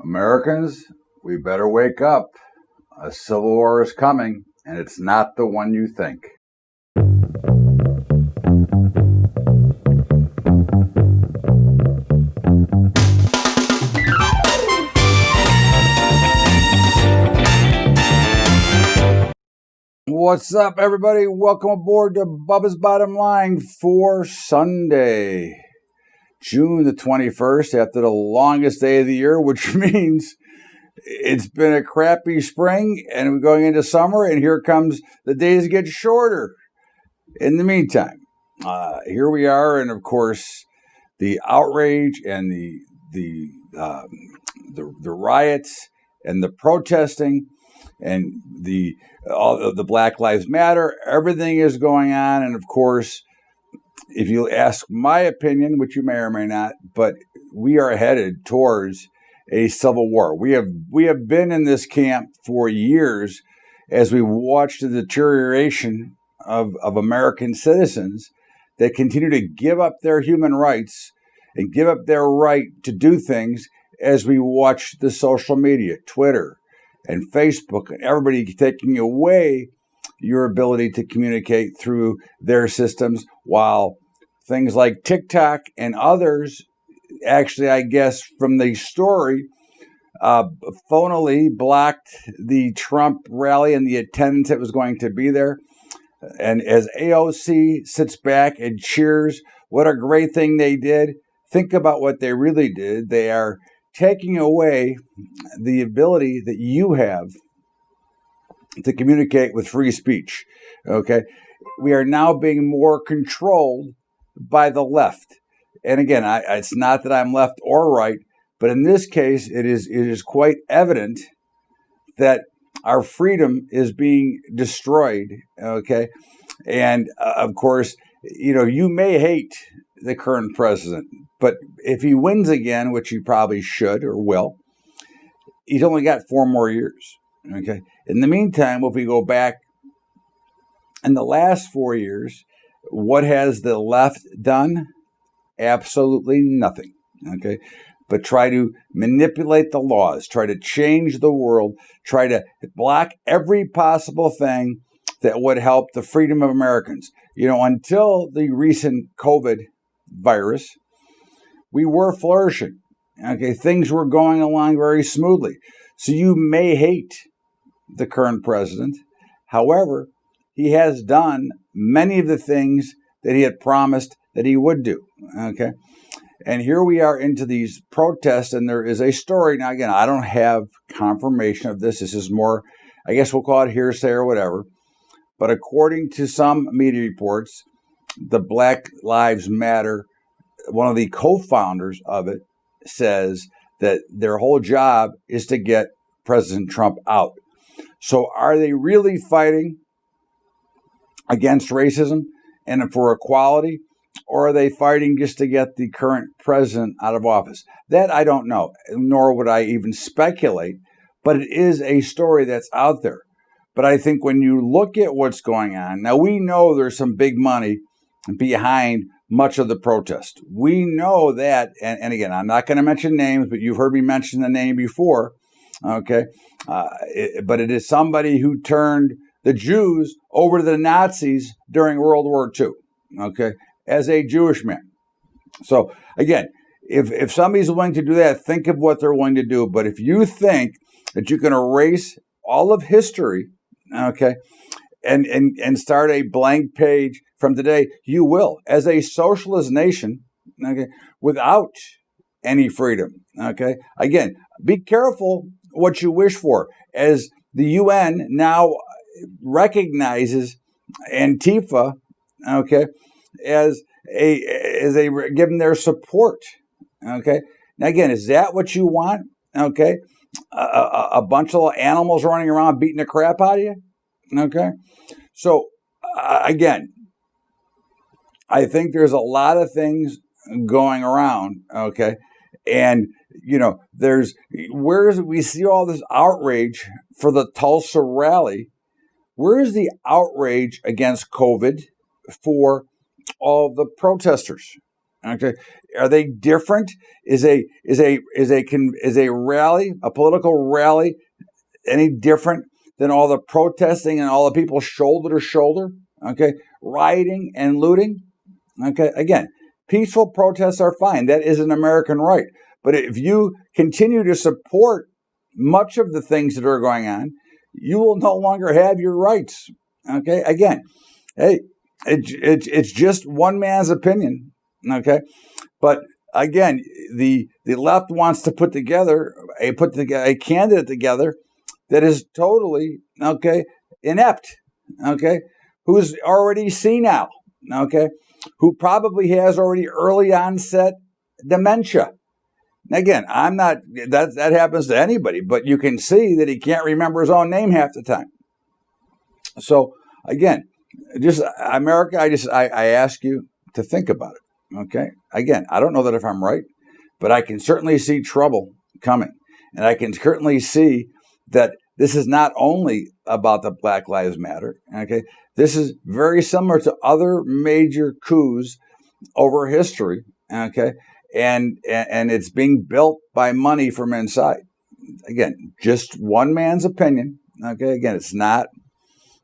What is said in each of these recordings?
Americans, we better wake up. A civil war is coming, and it's not the one you think. What's up, everybody? Welcome aboard to Bubba's Bottom Line for Sunday, June the 21st, after the longest day of the year, which means it's been a crappy spring and we're going into summer, and here comes the days get shorter. In the meantime, here we are, and of course, the outrage and the riots and the protesting and all of the Black Lives Matter, everything is going on. And of course, if you ask my opinion, which you may or may not, but we are headed towards a civil war. We have been in this camp for years as we watch the deterioration of American citizens that continue to give up their human rights and give up their right to do things, as we watch the social media, Twitter and Facebook, and everybody taking away your ability to communicate through their systems, while things like TikTok and others, actually, I guess, from the story, phonily blocked the Trump rally and the attendance that was going to be there. And as AOC sits back and cheers, what a great thing they did. Think about what they really did. They are taking away the ability that you have to communicate with free speech. Okay, we are now being more controlled by the left. And again, it's not that I'm left or right, but in this case, it is quite evident that our freedom is being destroyed. Okay, and of course, you may hate the current president, but if he wins again, which he probably should or will, he's only got 4 more years. Okay. In the meantime, if we go back in the last 4 years, what has the left done? Absolutely nothing. Okay. But try to manipulate the laws, try to change the world, try to block every possible thing that would help the freedom of Americans. Until the recent COVID virus, we were flourishing. Okay, things were going along very smoothly. So you may hate the current president. However, he has done many of the things that he had promised that he would do. Okay, and here we are into these protests, and there is a story. Now, again, I don't have confirmation of this. This is more, I guess we'll call it hearsay or whatever. But according to some media reports, the Black Lives Matter, one of the co-founders of it, says that their whole job is to get President Trump out. So are they really fighting against racism and for equality, or are they fighting just to get the current president out of office? That I don't know, nor would I even speculate, but it is a story that's out there. But I think when you look at what's going on, now we know there's some big money behind much of the protest. We know that, and again, I'm not going to mention names, but you've heard me mention the name before, okay? But it is somebody who turned the Jews over to the Nazis during World War II, okay, as a Jewish man. So again, if somebody's willing to do that, think of what they're willing to do. But if you think that you can erase all of history, okay, and start a blank page from today, you will, as a socialist nation, okay, without any freedom. Okay, again, be careful what you wish for, as the UN now recognizes Antifa, okay, as a given their support. Okay, now again, is that what you want? Okay, a bunch of animals running around beating the crap out of you. Okay, so again, I think there's a lot of things going around. Okay, and we see all this outrage for the Tulsa rally. Where is the outrage against COVID for all the protesters? Okay, are they different? Is a rally, a political rally, any different than all the protesting and all the people shoulder to shoulder? Okay, rioting and looting. Okay, again, peaceful protests are fine. That is an American right. But if you continue to support much of the things that are going on, you will no longer have your rights. Okay, again, hey, it's just one man's opinion. Okay, but again, the left wants to put together a candidate together that is totally inept. Okay, who's already senile. Okay, who probably has already early onset dementia. Again, I'm not that happens to anybody, but you can see that he can't remember his own name half the time. So again, just America, I ask you to think about it. Okay. Again, I don't know that if I'm right, but I can certainly see trouble coming. And I can certainly see that this is not only about the Black Lives Matter. Okay. This is very similar to other major coups over history. Okay. And it's being built by money from inside. Again, just one man's opinion. Okay. Again, it's not,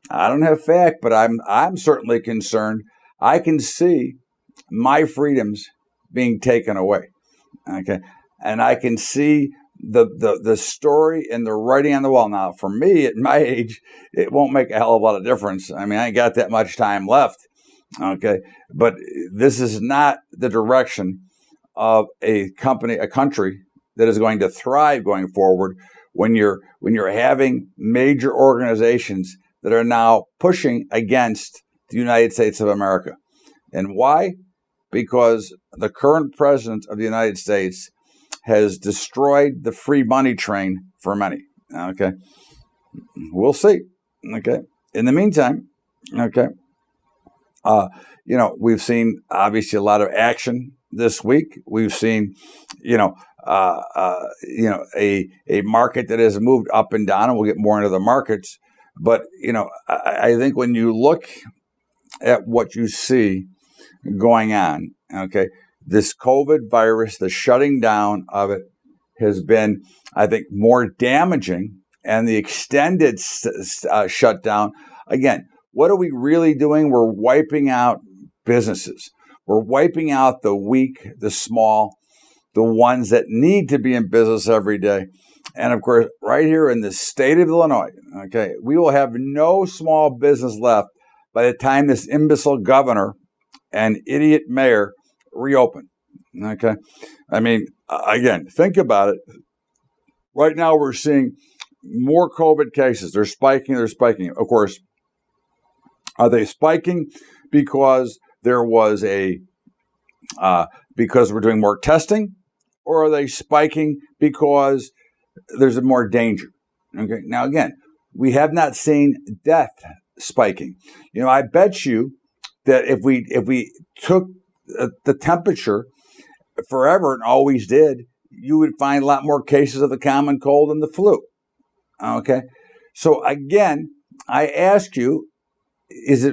I don't have fact, but I'm certainly concerned. I can see my freedoms being taken away. Okay. And I can see the story and the writing on the wall. Now, for me, at my age, it won't make a hell of a lot of difference. I mean, I ain't got that much time left. Okay. But this is not the direction of a country that is going to thrive going forward when you're having major organizations that are now pushing against the United States of America. And why? Because the current president of the United States has destroyed the free money train for many. Okay. We'll see. Okay. In the meantime, okay. We've seen obviously a lot of action this week. We've seen, a market that has moved up and down, and we'll get more into the markets. But, I think when you look at what you see going on, okay, this COVID virus, the shutting down of it has been, I think, more damaging, and the extended shutdown, again, what are we really doing? We're wiping out businesses. We're wiping out the weak, the small, the ones that need to be in business every day. And of course, right here in the state of Illinois, okay, we will have no small business left by the time this imbecile governor and idiot mayor reopen. Okay. I mean, again, think about it. Right now, we're seeing more COVID cases. They're spiking. Of course, are they spiking because there was because we're doing more testing, or are they spiking because there's more danger? Okay. Now, again, we have not seen death spiking. I bet you that if we took the temperature forever and always did, you would find a lot more cases of the common cold and the flu. Okay. So again, I ask you,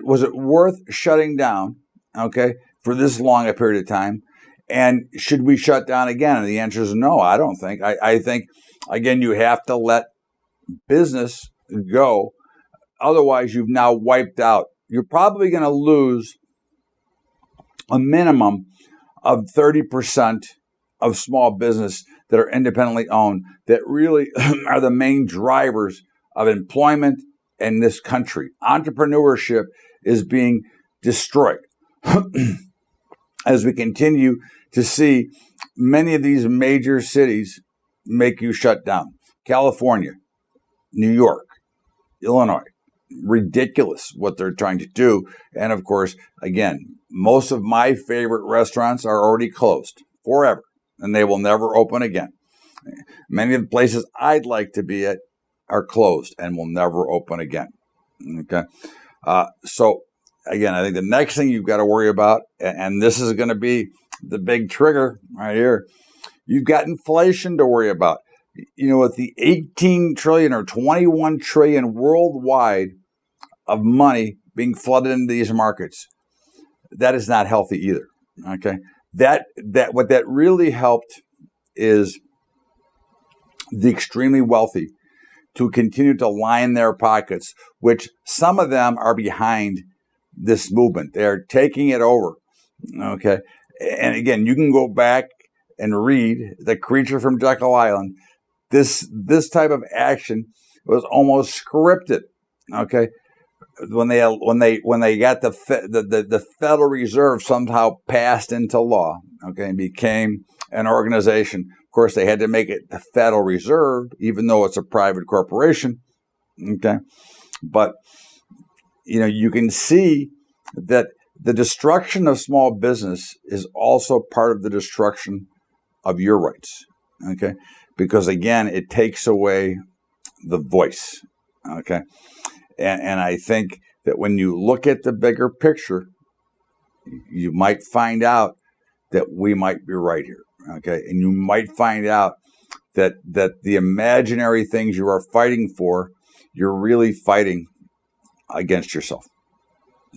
was it worth shutting down? Okay, for this long a period of time, and should we shut down again? And the answer is no. I don't think. I think again, you have to let business go. Otherwise, you've now wiped out. You're probably going to lose a minimum of 30% of small business that are independently owned, that really are the main drivers of employment in this country. Entrepreneurship is being destroyed as we continue to see many of these major cities make you shut down. California, New York, Illinois. Ridiculous what they're trying to do. And of course, again, most of my favorite restaurants are already closed forever, and they will never open again. Many of the places I'd like to be at are closed and will never open again. Okay. So again, I think the next thing you've got to worry about, and this is going to be the big trigger right here, you've got inflation to worry about. With the 18 trillion or 21 trillion worldwide of money being flooded into these markets, that is not healthy either. Okay. what that really helped is the extremely wealthy to continue to line their pockets, which some of them are behind this movement. They're taking it over. Okay. And again, you can go back and read The Creature from Jekyll Island. This type of action was almost scripted. Okay. When they got the Federal Reserve somehow passed into law, okay, and became an organization. Of course, they had to make it the Federal Reserve, even though it's a private corporation. Okay, but you can see that the destruction of small business is also part of the destruction of your rights. Okay, because again, it takes away the voice. Okay. And I think that when you look at the bigger picture, you might find out that we might be right here. Okay. And you might find out that the imaginary things you are fighting for, you're really fighting against yourself.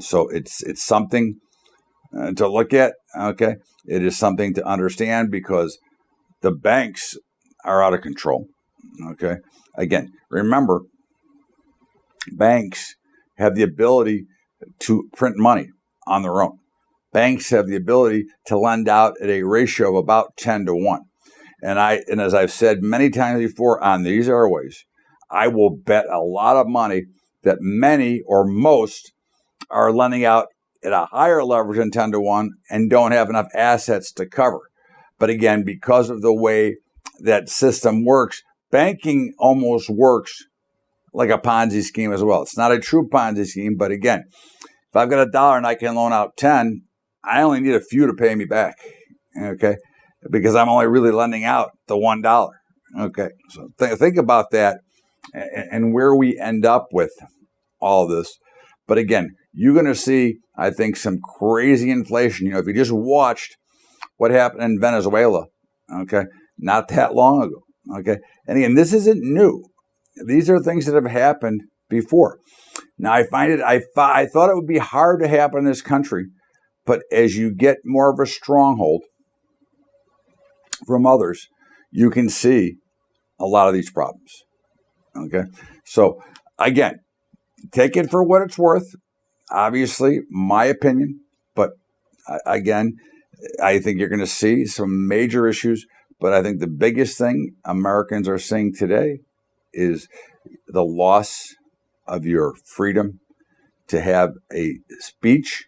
So it's something to look at. Okay. It is something to understand because the banks are out of control. Okay. Again, remember, banks have the ability to print money on their own. Banks have the ability to lend out at a ratio of about 10 to 1. And as I've said many times before on these airways, I will bet a lot of money that many or most are lending out at a higher leverage than 10 to 1 and don't have enough assets to cover. But again, because of the way that system works, banking almost works like a Ponzi scheme as well. It's not a true Ponzi scheme, but again, if I've got $1 and I can loan out 10, I only need a few to pay me back, okay? Because I'm only really lending out the $1, okay? So think about that and where we end up with all of this. But again, you're going to see, I think, some crazy inflation. If you just watched what happened in Venezuela, okay, not that long ago, okay? And again, this isn't new. These are things that have happened before. Now, I thought it would be hard to happen in this country, but as you get more of a stronghold from others, you can see a lot of these problems. Okay? So, again, take it for what it's worth. Obviously, my opinion, but again, I think you're going to see some major issues, but I think the biggest thing Americans are seeing today is the loss of your freedom to have a speech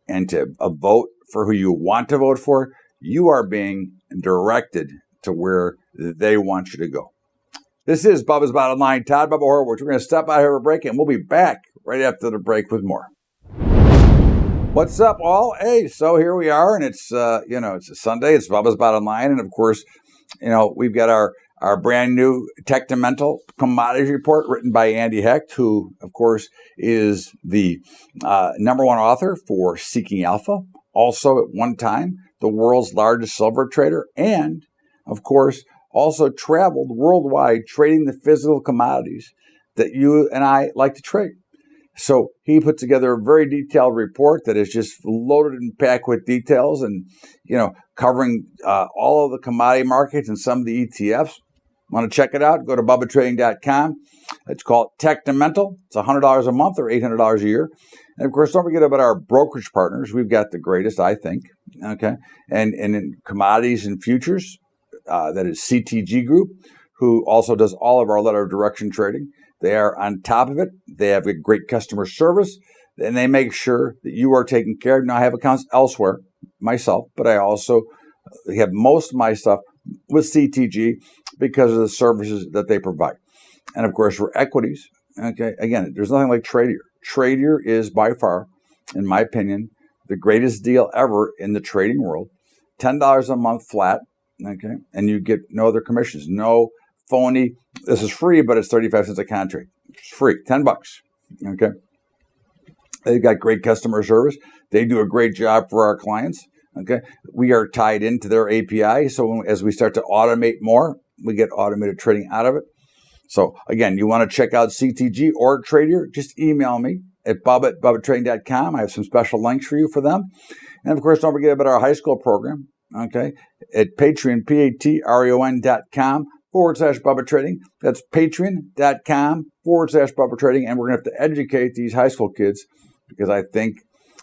and to vote for who you want to vote for. You are being directed to where they want you to go. This is Bubba's Bottom Line. Todd Bubba Horowitz. We're going to step out here for a break, and we'll be back right after the break with more. What's up, all? Hey, so here we are, and it's it's a Sunday. It's Bubba's Bottom Line, and of course, we've got our brand new Technimental Commodities Report written by Andy Hecht, who, of course, is the number one author for Seeking Alpha, also at one time the world's largest silver trader, and, of course, also traveled worldwide trading the physical commodities that you and I like to trade. So he put together a very detailed report that is just loaded and packed with details and, covering all of the commodity markets and some of the ETFs. Want to check it out? Go to BUBBATrading.com. It's called Technimental. It's $100 a month or $800 a year. And of course, don't forget about our brokerage partners. We've got the greatest, I think. Okay. And in commodities and futures, that is CTG Group, who also does all of our letter of direction trading. They are on top of it. They have a great customer service, and they make sure that you are taken care of. Now, I have accounts elsewhere myself, but I also have most of my stuff with CTG because of the services that they provide. And of course, for equities, okay, again, there's nothing like Tradier. Tradier is by far, in my opinion, the greatest deal ever in the trading world. $10 a month flat, okay, and you get no other commissions, no phony. This is free, but it's 35 cents a contract. It's free, $10, okay. They've got great customer service. They do a great job for our clients. Okay, we are tied into their API, so as we start to automate more, we get automated trading out of it. So again, you want to check out CTG or Tradier, just email me at bubba@bubbatrading.com. I have some special links for you for them. And of course, don't forget about our high school program, okay, at Patreon, patreon.com/Bubba Trading. That's patreon.com/Bubba Trading. And we're going to have to educate these high school kids because I think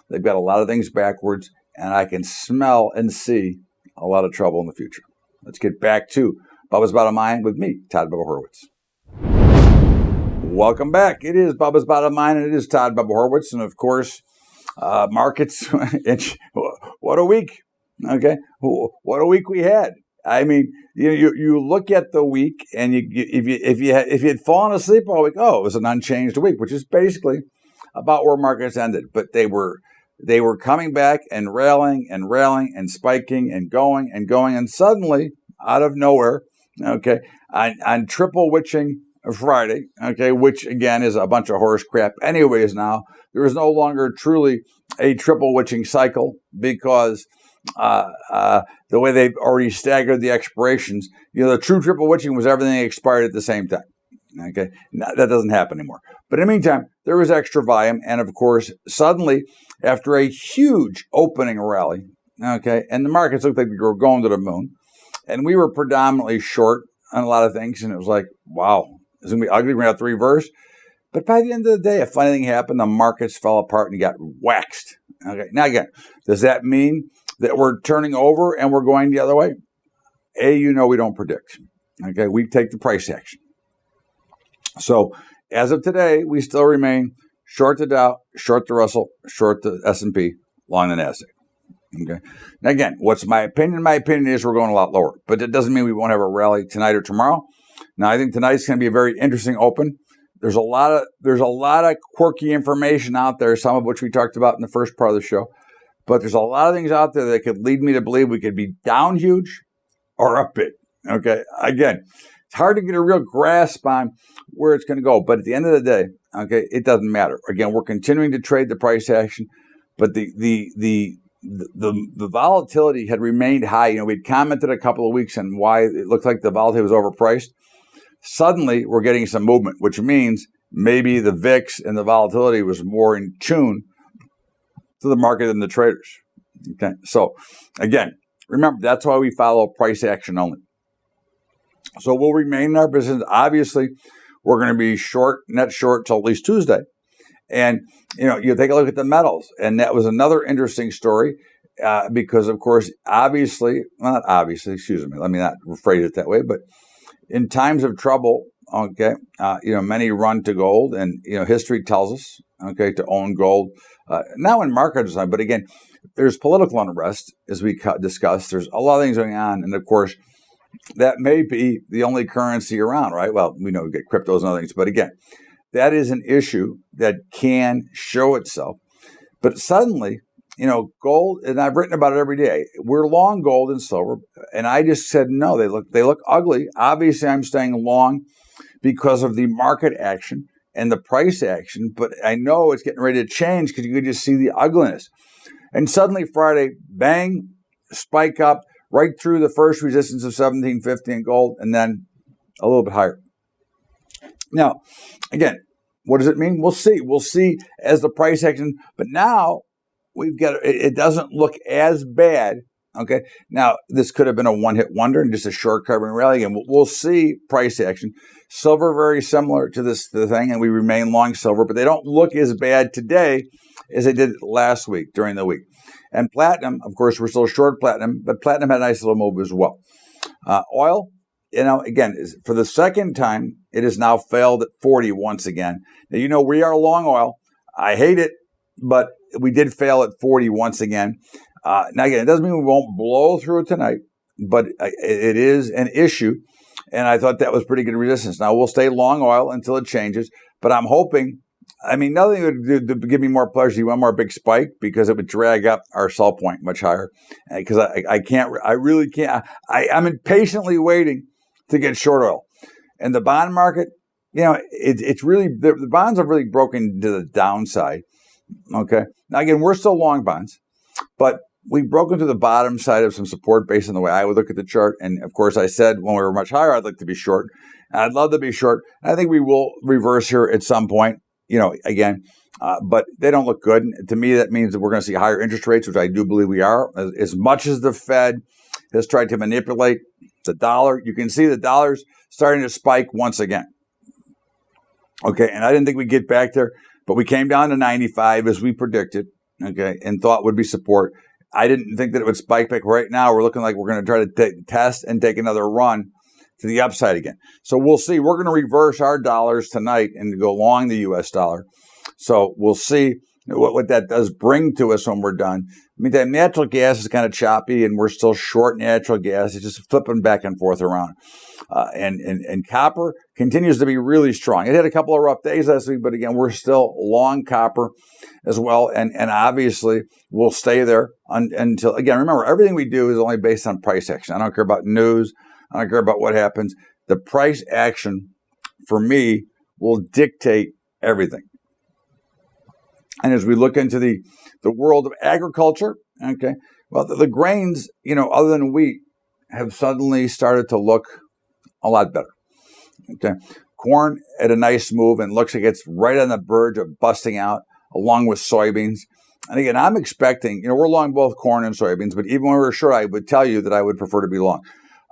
they've got a lot of things backwards, and I can smell and see a lot of trouble in the future. Let's get back to Bubba's Bottom Line with me, Todd Bubba Horwitz. Welcome back. It is Bubba's Bottom Line, and it is Todd Bubba Horwitz. And of course, markets, what a week. Okay. What a week we had. I mean, you look at the week, and if you had fallen asleep all week, it was an unchanged week, which is basically about where markets ended. But they were coming back and railing and spiking and going, and suddenly, out of nowhere, okay, on triple witching Friday, okay, which again is a bunch of horse crap anyways now, there is no longer truly a triple witching cycle because the way they've already staggered the expirations, the true triple witching was everything expired at the same time. Okay, that doesn't happen anymore. But in the meantime, there was extra volume, and of course, suddenly, after a huge opening rally, okay, and the markets looked like they were going to the moon, and we were predominantly short on a lot of things, and it was like, wow, it's going to be ugly. We're going to have to reverse. But by the end of the day, a funny thing happened. The markets fell apart and got waxed. Okay, now again, does that mean that we're turning over and we're going the other way? We don't predict. Okay, we take the price action. So as of today, we still remain short the Dow, short the Russell, short the S&P, long the Nasdaq. Okay. Now again, what's my opinion? My opinion is we're going a lot lower, but it doesn't mean we won't have a rally tonight or tomorrow. Now I think tonight's going to be a very interesting open. There's a lot of quirky information out there, some of which we talked about in the first part of the show. But there's a lot of things out there that could lead me to believe we could be down huge or up big. Okay. Again, it's hard to get a real grasp on where it's going to go. But at the end of the day, okay, it doesn't matter. Again, we're continuing to trade the price action, but the volatility had remained high. We'd commented a couple of weeks on why it looked like the volatility was overpriced. Suddenly, we're getting some movement, which means maybe the VIX and the volatility was more in tune to the market than the traders. Okay, so again, remember, that's why we follow price action only. So we'll remain in our business. Obviously, we're going to be net short till at least Tuesday. And, you take a look at the metals. And that was another interesting story because, of course, let me not rephrase it that way, but in times of trouble, okay, many run to gold. And, history tells us, okay, to own gold. Now in market design, but again, there's political unrest, as we discussed. There's a lot of things going on. And, of course, that may be the only currency around, right? Well, we know we get cryptos and other things, but again, that is an issue that can show itself. But suddenly, gold, and I've written about it every day, we're long gold and silver, and I just said, no, they look ugly. Obviously, I'm staying long because of the market action and the price action, but I know it's getting ready to change because you could just see the ugliness. And suddenly Friday, bang, spike up, right through the first resistance of 1750 in gold, and then a little bit higher. Now, again, what does it mean? We'll see. We'll see as the price action. But now we've got it doesn't look as bad. Okay. Now this could have been a one-hit wonder and just a short covering rally, and we'll see price action. Silver very similar to the thing, and we remain long silver, but they don't look as bad today as they did last week during the week. And platinum, of course, we're still short platinum, but platinum had a nice little move as well. Oil, again, for the second time, it has now failed at 40 once again. Now, we are long oil. I hate it, but we did fail at 40 once again. Now, again, it doesn't mean we won't blow through it tonight, but it is an issue, and I thought that was pretty good resistance. Now, we'll stay long oil until it changes, but I'm hoping, nothing would give me more pleasure than one more big spike because it would drag up our sell point much higher. Because I really can't. I'm impatiently waiting to get short oil. And the bond market, it's really, the bonds have really broken to the downside. Okay. Now, again, we're still long bonds, but we've broken to the bottom side of some support based on the way I would look at the chart. And of course, I said when we were much higher, I'd like to be short. And I'd love to be short. And I think we will reverse here at some point. again, but they don't look good. To me, that means that we're going to see higher interest rates, which I do believe we are. As much as the Fed has tried to manipulate the dollar, you can see the dollar's starting to spike once again. Okay, and I didn't think we'd get back there, but we came down to 95 as we predicted, okay, and thought would be support. I didn't think that it would spike back. Right now, we're looking like we're going to try to test and take another run to the upside again. So we'll see. We're going to reverse our dollars tonight and go long the U.S. dollar. So we'll see what that does bring to us when we're done. I mean, that natural gas is kind of choppy, and we're still short natural gas. It's just flipping back and forth around. And copper continues to be really strong. It had a couple of rough days last week, but again, we're still long copper as well. And obviously, we'll stay there until, again, remember, everything we do is only based on price action. I don't care about news. I don't care about what happens. The price action, for me, will dictate everything. And as we look into the world of agriculture, okay, well, the grains, other than wheat, have suddenly started to look a lot better. Okay, corn at a nice move and looks like it's right on the verge of busting out, along with soybeans. And again, I'm expecting, we're long both corn and soybeans, but even when we were short, I would tell you that I would prefer to be long.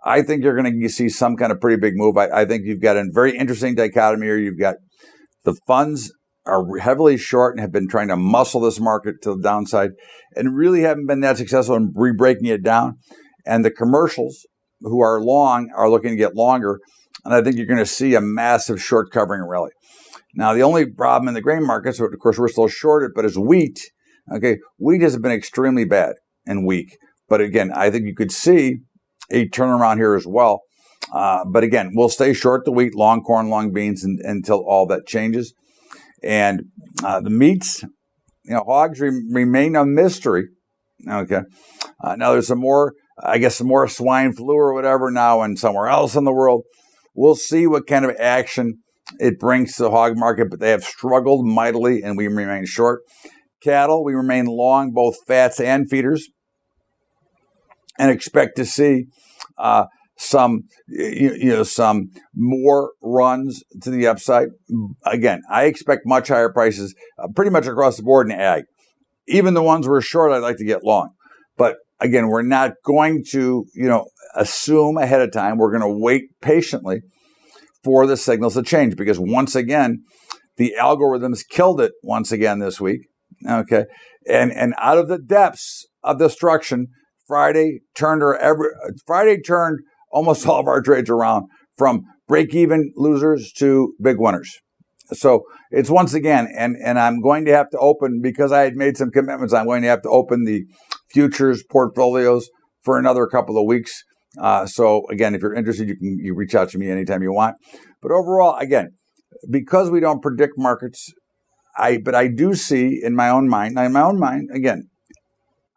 I think you're going to see some kind of pretty big move. I think you've got a very interesting dichotomy here. You've got the funds are heavily short and have been trying to muscle this market to the downside and really haven't been that successful in re-breaking it down. And the commercials who are long are looking to get longer. And I think you're going to see a massive short covering rally. Now, the only problem in the grain markets, of course, we're still shorted, but is wheat. Okay, wheat has been extremely bad and weak. But again, I think you could see a turnaround here as well. But again, we'll stay short the wheat, long corn, long beans until all that changes. And the meats, hogs remain a mystery. Okay. Now there's some more swine flu or whatever now and somewhere else in the world. We'll see what kind of action it brings to the hog market, but they have struggled mightily and we remain short. Cattle, we remain long, both fats and feeders, and expect to see some more runs to the upside. Again, I expect much higher prices pretty much across the board in ag. Even the ones we're short, I'd like to get long. But again, we're not going to, assume ahead of time. We're going to wait patiently for the signals to change because once again, the algorithms killed it once again this week. Okay. And out of the depths of destruction, Friday turned almost all of our trades around from break-even losers to big winners. So it's once again, and I'm going to have to open, because I had made some commitments, I'm going to have to open the futures portfolios for another couple of weeks. So again, if you're interested, you reach out to me anytime you want. But overall, again, because we don't predict markets, but I do see in my own mind, again,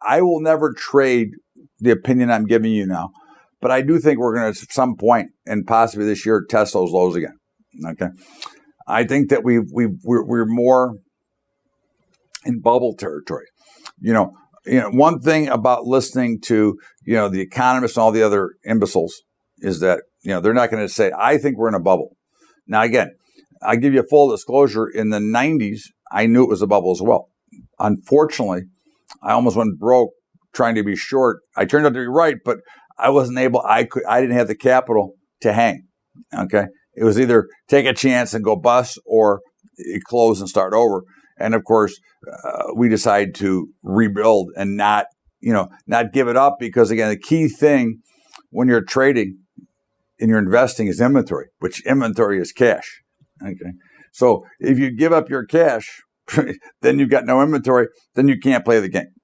I will never trade the opinion I'm giving you now. But I do think we're going to, at some point, and possibly this year, test those lows again. Okay, I think that we're more in bubble territory. One thing about listening to the economists and all the other imbeciles is that they're not going to say, I think we're in a bubble. Now again, I give you a full disclosure. In the 90s, I knew it was a bubble as well. Unfortunately, I almost went broke trying to be short. I turned out to be right, but I wasn't able. I didn't have the capital to hang. Okay, it was either take a chance and go bust or close and start over. And of course, we decided to rebuild and not give it up, because again, the key thing when you're trading and you're investing is inventory, which inventory is cash. Okay, so if you give up your cash, then you've got no inventory. Then you can't play the game.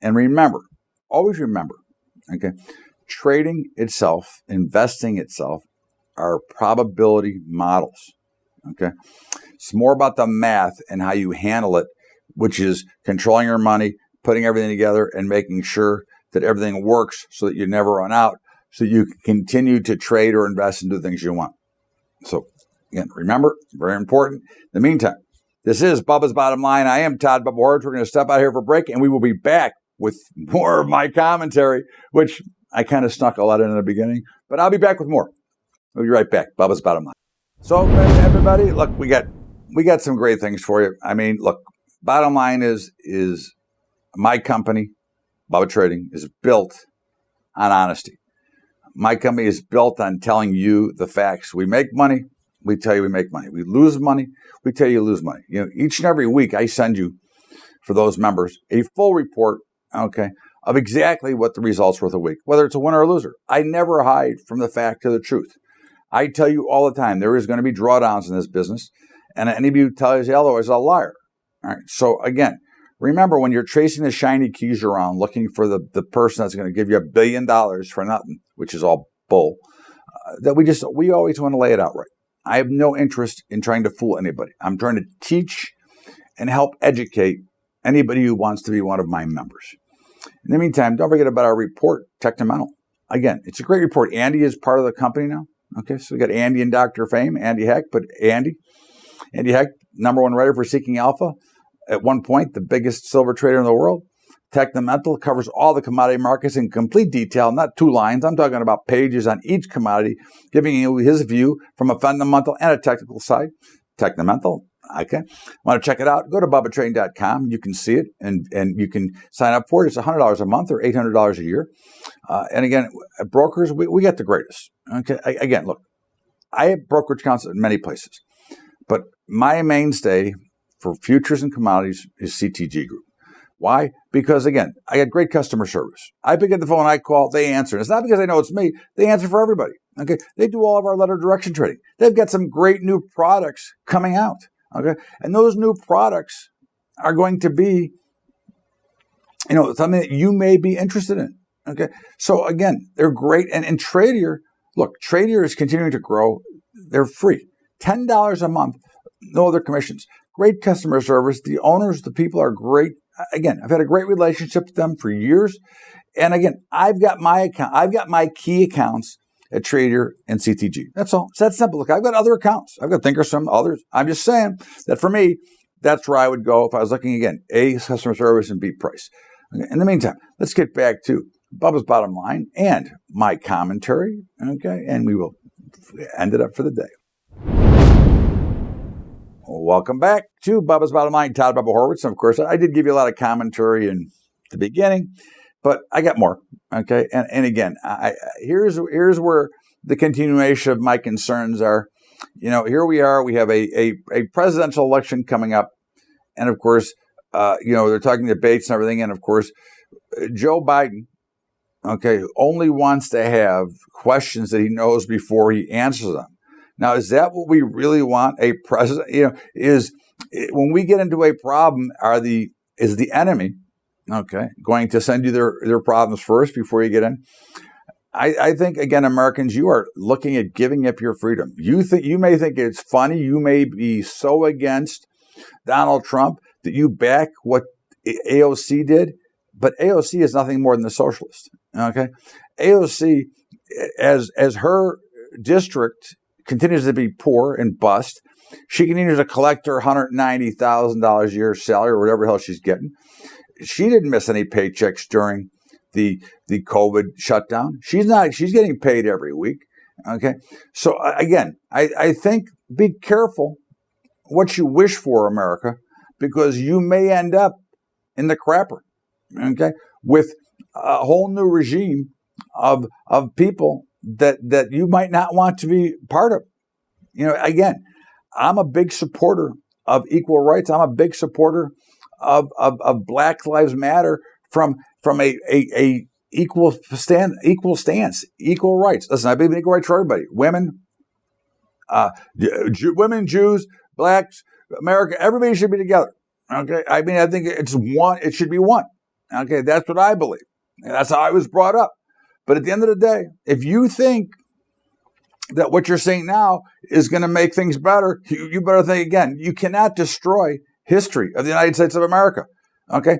And remember, always remember, okay. Trading itself, investing itself, are probability models, okay? It's more about the math and how you handle it, which is controlling your money, putting everything together, and making sure that everything works so that you never run out, so you can continue to trade or invest and do things you want. So, again, remember, very important. In the meantime, this is Bubba's Bottom Line. I am Todd Bubba Horwitz. We're going to step out here for a break, and we will be back with more of my commentary, which I kind of snuck a lot in the beginning, but I'll be back with more. We'll be right back. Bubba's Bottom Line. So, everybody, look, we got we got some great things for you. I mean, look, bottom line is my company, Bubba Trading, is built on honesty. My company is built on telling you the facts. We make money. We tell you we make money. We lose money. We tell you lose money. You know, each and every week I send you, for those members, a full report, okay, of exactly what the results were for the week, whether it's a winner or a loser. I never hide from the fact or the truth. I tell you all the time, there is going to be drawdowns in this business, and any of you who tells you otherwise is a liar. All right. So again, remember, when you're chasing the shiny keys around, looking for the person that's going to give you $1 billion for nothing, which is all bull, that we always want to lay it out right. I have no interest in trying to fool anybody. I'm trying to teach and help educate anybody who wants to be one of my members. In the meantime, don't forget about our report, Technomental. Again, it's a great report. Andy is part of the company now. Okay, so we got Andy and Dr. Fame, Andy Heck, but Andy Heck, #1 writer for Seeking Alpha. At one point, the biggest silver trader in the world. Technomental covers all the commodity markets in complete detail, not 2 lines. I'm talking about pages on each commodity, giving you his view from a fundamental and a technical side. Technomental. Okay. Want to check it out? Go to BUBBATrading.com. You can see it, and you can sign up for it. It's $100 a month or $800 a year. And again, brokers, we get the greatest. Okay. Again, look, I have brokerage accounts in many places, but my mainstay for futures and commodities is CTG Group. Why? Because again, I get great customer service. I pick up the phone, I call, they answer. And it's not because they know it's me. They answer for everybody. Okay. They do all of our letter direction trading. They've got some great new products coming out. Okay. And those new products are going to be, something that you may be interested in. Okay. So again, they're great. And Tradier, look, Tradier is continuing to grow. They're free. $10 a month. No other commissions. Great customer service. The owners, the people are great. Again, I've had a great relationship with them for years. And again, I've got my account. I've got my key accounts at Tradier and CTG. That's all. It's that simple. Look, I've got other accounts. I've got Thinkorswim, others. I'm just saying that for me, that's where I would go if I was looking, again, A, customer service, and B, price. Okay. In the meantime, let's get back to Bubba's bottom line and my commentary. Okay. And we will end it up for the day. Welcome back to Bubba's Bottom Line. Todd Bubba Horwitz. And of course, I did give you a lot of commentary in the beginning, but I got more. Okay. And again, here's where the continuation of my concerns are. Here we are. We have a presidential election coming up. And of course, they're talking debates and everything. And of course, Joe Biden, okay, only wants to have questions that he knows before he answers them. Now, is that what we really want? A president, is when we get into a problem, is the enemy, okay, going to send you their problems first before you get in? I think, again, Americans, you are looking at giving up your freedom. You may think it's funny. You may be so against Donald Trump that you back what AOC did, but AOC is nothing more than a socialist. Okay, AOC, as her district continues to be poor and bust, she continues to collect her $190,000 a year salary or whatever the hell she's getting. She didn't miss any paychecks during the COVID shutdown. She's getting paid every week. Okay. So again, I think be careful what you wish for, America, because you may end up in the crapper. Okay. With a whole new regime of people that you might not want to be part of. Again, I'm a big supporter of equal rights. I'm a big supporter of Black Lives Matter from a equal stance, equal rights. Listen, I believe in equal rights for everybody. Women, Jews, blacks, America, everybody should be together. Okay. I mean, I think it's one, it should be one. Okay. That's what I believe. That's how I was brought up. But at the end of the day, if you think that what you're seeing now is going to make things better, you better think again. You cannot destroy history of the United States of America. Okay?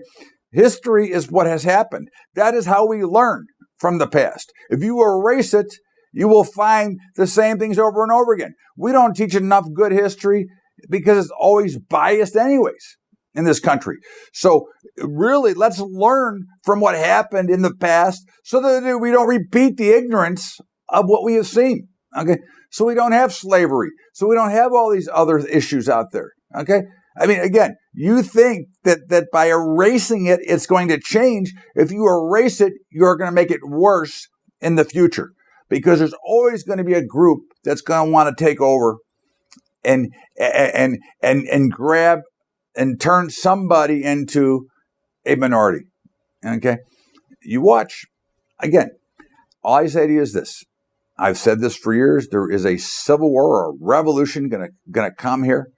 History is what has happened. That is how we learn from the past. If you erase it, you will find the same things over and over again. We don't teach enough good history because it's always biased anyways in this country. So really, let's learn from what happened in the past so that we don't repeat the ignorance of what we have seen. Okay. So we don't have slavery. So we don't have all these other issues out there. Okay. I mean, again, you think that by erasing it, it's going to change. If you erase it, you're going to make it worse in the future, because there's always going to be a group that's going to want to take over and grab and turn somebody into a minority. Okay. You watch. Again, all I say to you is this. I've said this for years. There is a civil war or a revolution going to come here.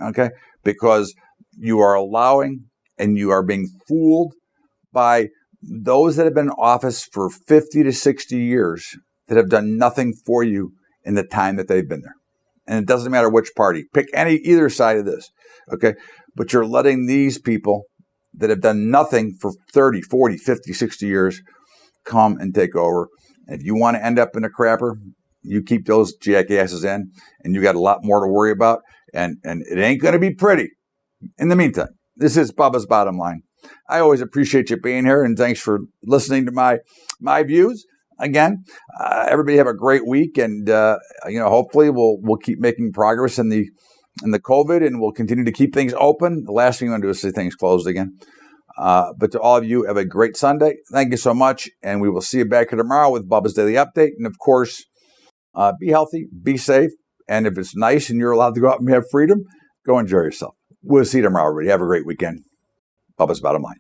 Okay. Because you are allowing and you are being fooled by those that have been in office for 50 to 60 years that have done nothing for you in the time that they've been there. And it doesn't matter which party. Pick either side of this. Okay. But you're letting these people that have done nothing for 30, 40, 50, 60 years come and take over. And if you want to end up in a crapper, you keep those jackasses in, and you got a lot more to worry about. And it ain't going to be pretty. In the meantime, this is Bubba's Bottom Line. I always appreciate you being here, and thanks for listening to my views. Again, everybody have a great week, and hopefully we'll keep making progress in the COVID, and we'll continue to keep things open. The last thing we want to do is see things closed again. But to all of you, have a great Sunday. Thank you so much, and we will see you back here tomorrow with Bubba's Daily Update. And of course, be healthy, be safe. And if it's nice and you're allowed to go out and have freedom, go enjoy yourself. We'll see you tomorrow, everybody. Have a great weekend. Bubba's Bottom Line.